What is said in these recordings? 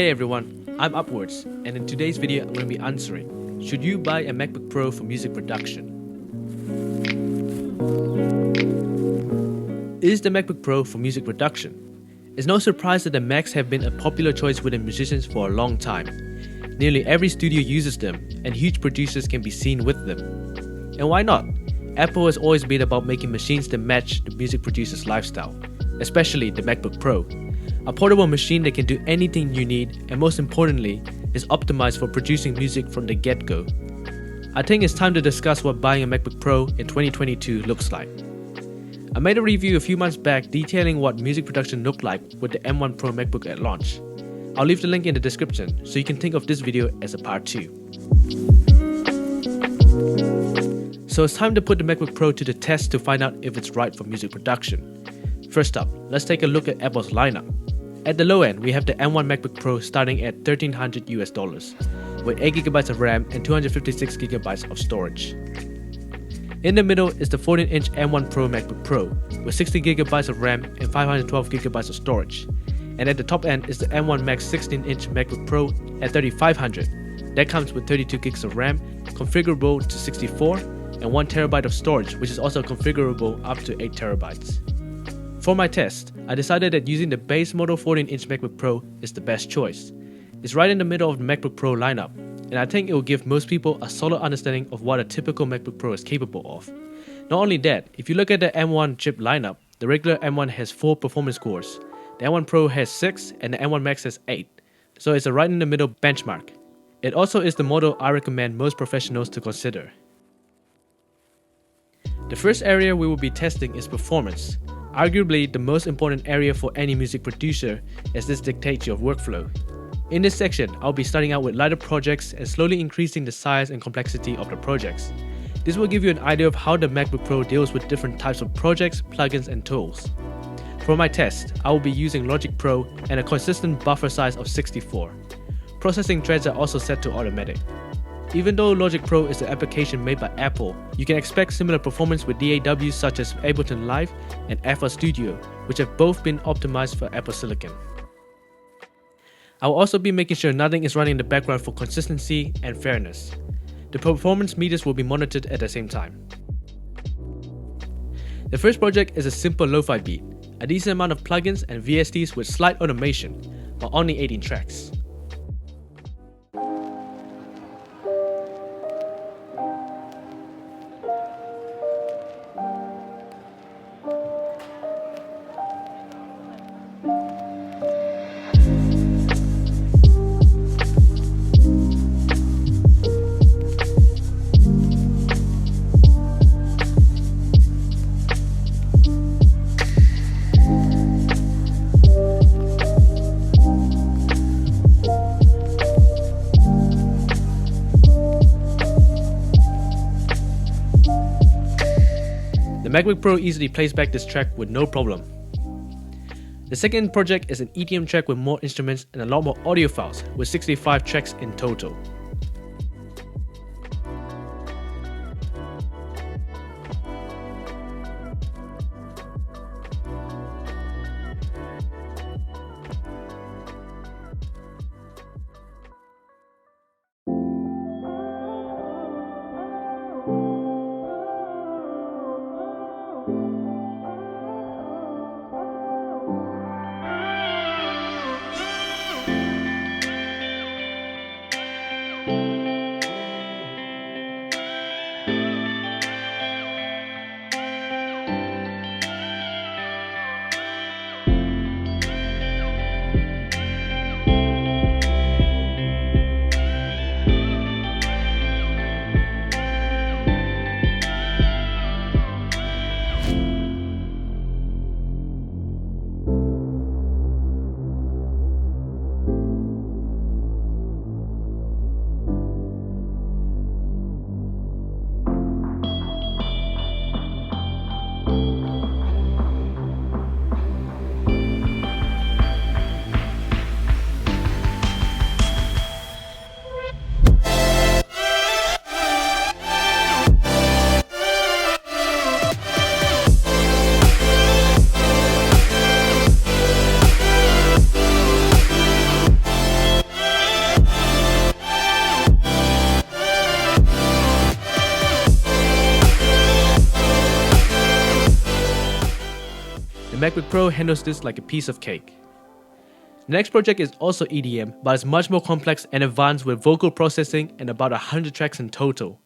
Hey everyone, I'm Upwards, and in today's video I'm going to be answering, should you buy a MacBook Pro for music production? Is the MacBook Pro for music production? It's no surprise that the Macs have been a popular choice within musicians for a long time. Nearly every studio uses them, and huge producers can be seen with them. And why not? Apple has always been about making machines that match the music producer's lifestyle, especially the MacBook Pro. A portable machine that can do anything you need, and most importantly, is optimized for producing music from the get-go. I think it's time to discuss what buying a MacBook Pro in 2022 looks like. I made a review a few months back detailing what music production looked like with the M1 Pro MacBook at launch. I'll leave the link in the description so you can think of this video as a part 2. So it's time to put the MacBook Pro to the test to find out if it's right for music production. First up, let's take a look at Apple's lineup. At the low end, we have the M1 MacBook Pro starting at $1,300 with 8GB of RAM and 256GB of storage. In the middle is the 14-inch M1 Pro MacBook Pro with 60GB of RAM and 512GB of storage. And at the top end is the M1 Max 16-inch MacBook Pro at $3,500. That comes with 32GB of RAM, configurable to 64, and 1TB of storage, which is also configurable up to 8TB. For my test, I decided that using the base model 14-inch MacBook Pro is the best choice. It's right in the middle of the MacBook Pro lineup, and I think it will give most people a solid understanding of what a typical MacBook Pro is capable of. Not only that, if you look at the M1 chip lineup, the regular M1 has 4 performance cores, the M1 Pro has 6, and the M1 Max has 8, so it's a right in the middle benchmark. It also is the model I recommend most professionals to consider. The first area we will be testing is performance. Arguably the most important area for any music producer, as this dictates your workflow. In this section, I'll be starting out with lighter projects and slowly increasing the size and complexity of the projects. This will give you an idea of how the MacBook Pro deals with different types of projects, plugins, and tools. For my test, I will be using Logic Pro and a consistent buffer size of 64. Processing threads are also set to automatic. Even though Logic Pro is an application made by Apple, you can expect similar performance with DAWs such as Ableton Live and FL Studio, which have both been optimized for Apple Silicon. I will also be making sure nothing is running in the background for consistency and fairness. The performance meters will be monitored at the same time. The first project is a simple Lofi beat, a decent amount of plugins and VSTs with slight automation, but only 18 tracks. The MacBook Pro easily plays back this track with no problem. The second project is an EDM track with more instruments and a lot more audio files, with 65 tracks in total. MacBook Pro handles this like a piece of cake. The next project is also EDM, but it's much more complex and advanced with vocal processing and about 100 tracks in total.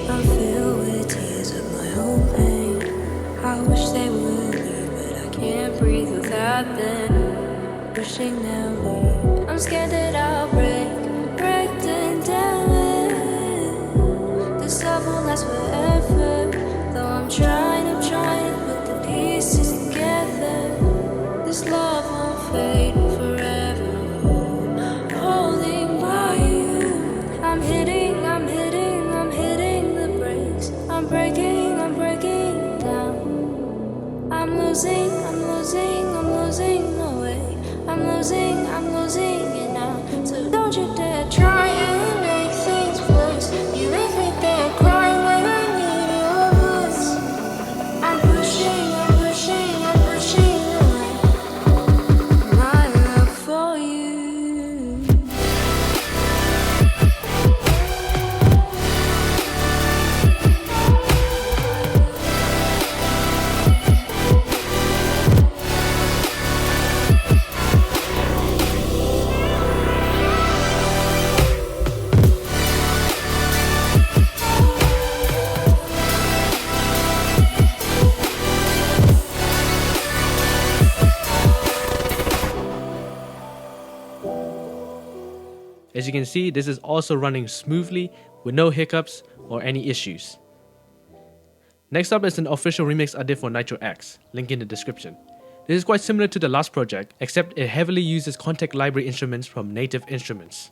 I'm filled with tears of my own pain. I wish they would leave, but I can't breathe without them. Wishing they'll leave. I'm scared that I'll break and damage. This love won't last forever. Though I'm trying to put the pieces together. This love won't fade forever. Holding by you, I'm hitting the brakes. I'm breaking down. I'm losing the way. I'm losing it now. So don't you dare try and make things worse. You leave me there crying when I need your voice. I'm pushing away my love for you. As you can see, this is also running smoothly with no hiccups or any issues. Next up is an official remix I did for Nitro X, link in the description. This is quite similar to the last project, except it heavily uses contact library instruments from native instruments.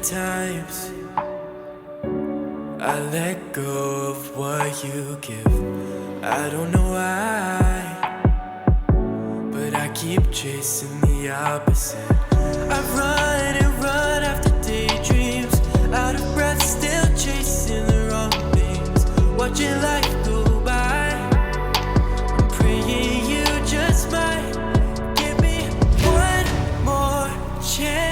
Times I let go of what you give. I don't know why, but I keep chasing the opposite. I run and run after daydreams, out of breath, still chasing the wrong things. Watching life go by, I'm praying you just might give me one more chance.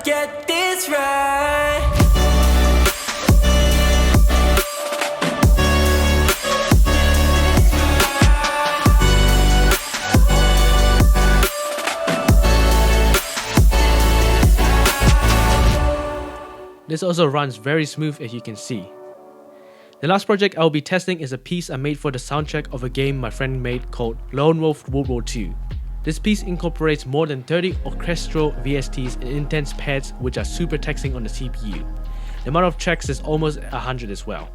Get this right. This also runs very smooth as you can see. The last project I will be testing is a piece I made for the soundtrack of a game my friend made called Wolf WW2. This piece incorporates more than 30 orchestral VSTs and intense pads which are super taxing on the CPU. The amount of tracks is almost 100 as well.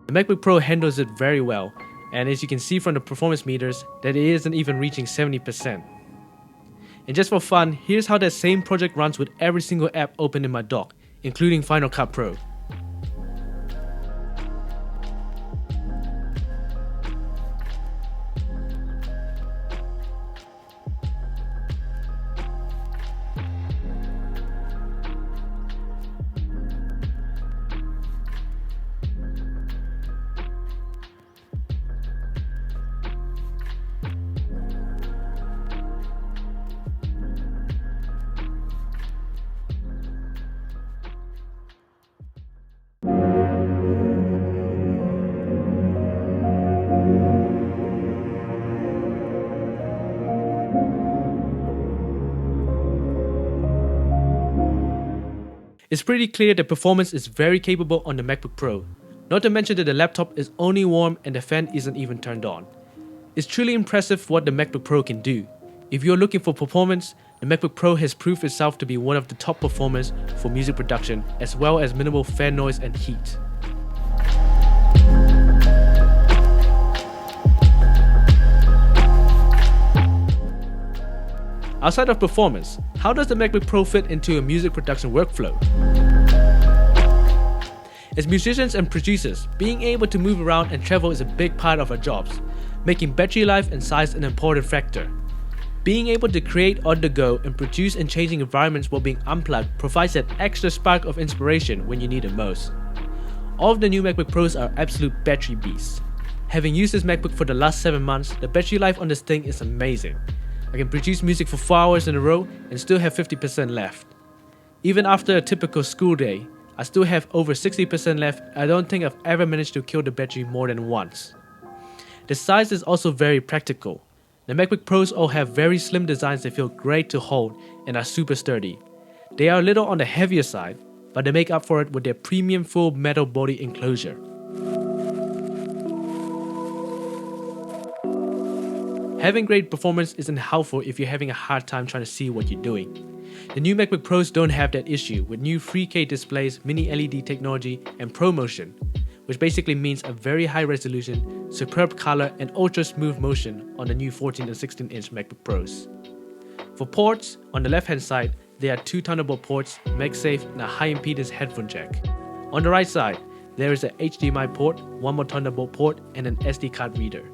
The MacBook Pro handles it very well, and as you can see from the performance meters, that it isn't even reaching 70%. And just for fun, here's how that same project runs with every single app open in my dock, including Final Cut Pro. It's pretty clear that performance is very capable on the MacBook Pro, not to mention that the laptop is only warm and the fan isn't even turned on. It's truly impressive what the MacBook Pro can do. If you're looking for performance, the MacBook Pro has proved itself to be one of the top performers for music production, as well as minimal fan noise and heat. Outside of performance, how does the MacBook Pro fit into a music production workflow? As musicians and producers, being able to move around and travel is a big part of our jobs, making battery life and size an important factor. Being able to create on the go and produce in changing environments while being unplugged provides that extra spark of inspiration when you need it most. All of the new MacBook Pros are absolute battery beasts. Having used this MacBook for the last 7 months, the battery life on this thing is amazing. I can produce music for 4 hours in a row and still have 50% left. Even after a typical school day, I still have over 60% left. I don't think I've ever managed to kill the battery more than once. The size is also very practical. The MacBook Pros all have very slim designs that feel great to hold and are super sturdy. They are a little on the heavier side, but they make up for it with their premium full metal body enclosure. Having great performance isn't helpful if you're having a hard time trying to see what you're doing. The new MacBook Pros don't have that issue with new 3K displays, mini LED technology, and ProMotion, which basically means a very high resolution, superb color, and ultra smooth motion on the new 14 and 16-inch MacBook Pros. For ports, on the left hand side, there are 2 Thunderbolt ports, MagSafe, and a high impedance headphone jack. On the right side, there is a HDMI port, 1 more Thunderbolt port, and an SD card reader.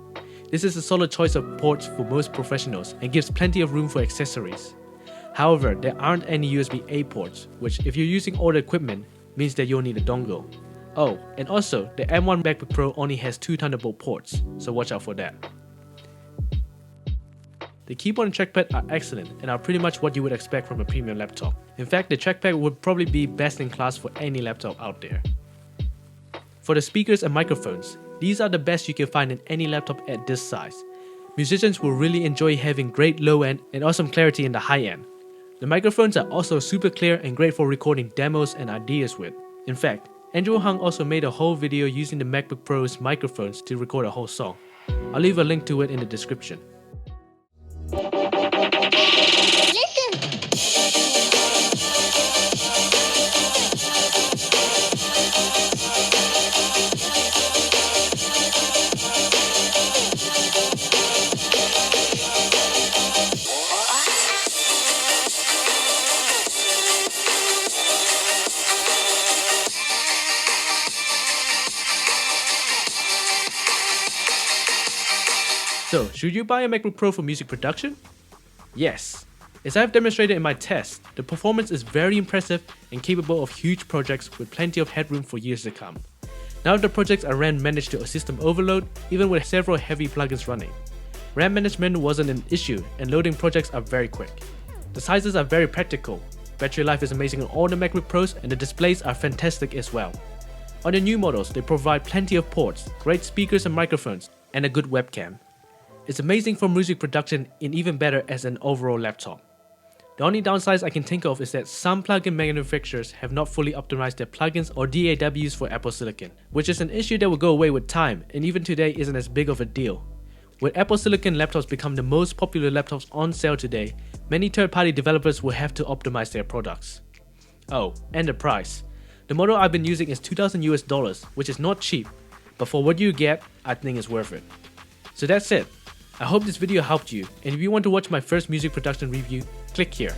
This is a solid choice of ports for most professionals and gives plenty of room for accessories. However, there aren't any USB-A ports, which if you're using older equipment, means that you'll need a dongle. Oh, and also, the M1 MacBook Pro only has 2 Thunderbolt ports, so watch out for that. The keyboard and trackpad are excellent and are pretty much what you would expect from a premium laptop. In fact, the trackpad would probably be best in class for any laptop out there. For the speakers and microphones, these are the best you can find in any laptop at this size. Musicians will really enjoy having great low end and awesome clarity in the high end. The microphones are also super clear and great for recording demos and ideas with. In fact, Huang also made a whole video using the MacBook Pro's microphones to record a whole song. I'll leave a link to it in the description. So, should you buy a MacBook Pro for music production? Yes. As I've demonstrated in my test, the performance is very impressive and capable of huge projects with plenty of headroom for years to come. None of the projects I ran managed to system overload, even with several heavy plugins running. RAM management wasn't an issue and loading projects are very quick. The sizes are very practical, battery life is amazing on all the MacBook Pros, and the displays are fantastic as well. On the new models, they provide plenty of ports, great speakers and microphones, and a good webcam. It's amazing for music production and even better as an overall laptop. The only downsides I can think of is that some plugin manufacturers have not fully optimized their plugins or DAWs for Apple Silicon, which is an issue that will go away with time and even today isn't as big of a deal. With Apple Silicon laptops become the most popular laptops on sale today, many third-party developers will have to optimize their products. Oh, and the price. The model I've been using is $2,000 US, which is not cheap, but for what you get, I think it's worth it. So that's it. I hope this video helped you, and if you want to watch my first music production review, click here.